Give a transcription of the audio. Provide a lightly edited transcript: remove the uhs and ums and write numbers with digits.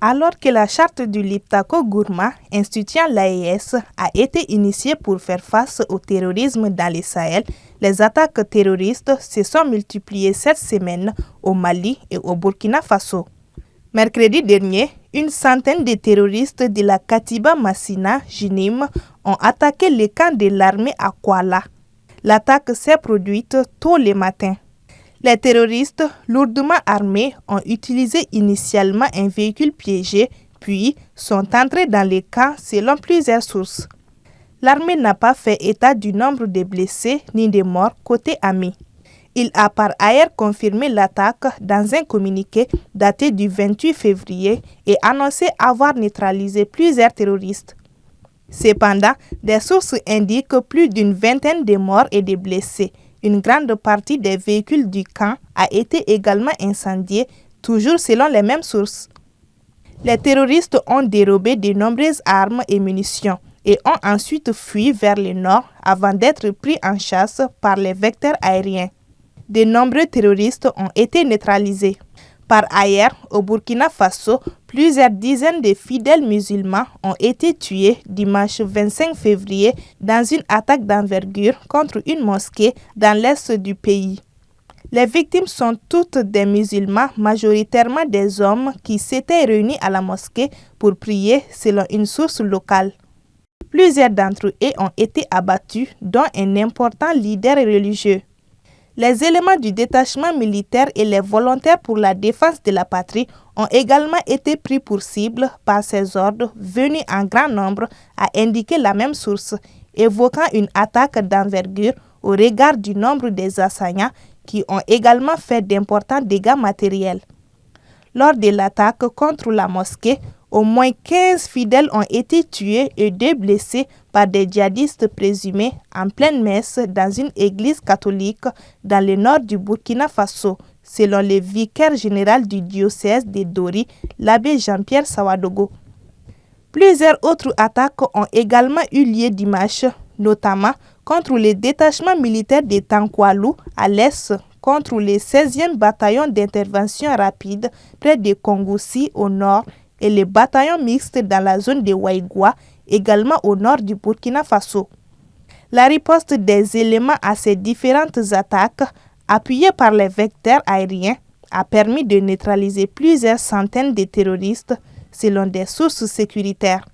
Alors que la charte du Liptako Gurma, instituant l'AES, a été initiée pour faire face au terrorisme dans le Sahel, les attaques terroristes se sont multipliées cette semaine au Mali et au Burkina Faso. Mercredi dernier, une centaine de terroristes de la Katiba Massina Jinim ont attaqué le camp de l'armée à Kouala. L'attaque s'est produite tôt le matin. Les terroristes, lourdement armés, ont utilisé initialement un véhicule piégé, puis sont entrés dans le camp selon plusieurs sources. L'armée n'a pas fait état du nombre de blessés ni de morts côté ami. Il a par ailleurs confirmé l'attaque dans un communiqué daté du 28 février et annoncé avoir neutralisé plusieurs terroristes. Cependant, des sources indiquent plus d'une vingtaine de morts et de blessés. Une grande partie des véhicules du camp a été également incendiée, toujours selon les mêmes sources. Les terroristes ont dérobé de nombreuses armes et munitions et ont ensuite fui vers le nord avant d'être pris en chasse par les vecteurs aériens. De nombreux terroristes ont été neutralisés. Par ailleurs, au Burkina Faso, plusieurs dizaines de fidèles musulmans ont été tués dimanche 25 février dans une attaque d'envergure contre une mosquée dans l'est du pays. Les victimes sont toutes des musulmans, majoritairement des hommes qui s'étaient réunis à la mosquée pour prier selon une source locale. Plusieurs d'entre eux ont été abattus, dont un important leader religieux. Les éléments du détachement militaire et les volontaires pour la défense de la patrie ont également été pris pour cible par ces ordres venus en grand nombre, a indiqué la même source, évoquant une attaque d'envergure au regard du nombre des assaillants qui ont également fait d'importants dégâts matériels. Lors de l'attaque contre la mosquée, au moins 15 fidèles ont été tués et 2 blessés par des djihadistes présumés en pleine messe dans une église catholique dans le nord du Burkina Faso, selon le vicaire général du diocèse de Dori, l'abbé Jean-Pierre Sawadogo. Plusieurs autres attaques ont également eu lieu dimanche, notamment contre le détachement militaire de Tankoualou à l'est, contre le 16e bataillon d'intervention rapide près de Kongoussi au nord et le bataillon mixte dans la zone de Waïgoua, également au nord du Burkina Faso. La riposte des éléments à ces différentes attaques, appuyée par les vecteurs aériens, a permis de neutraliser plusieurs centaines de terroristes selon des sources sécuritaires.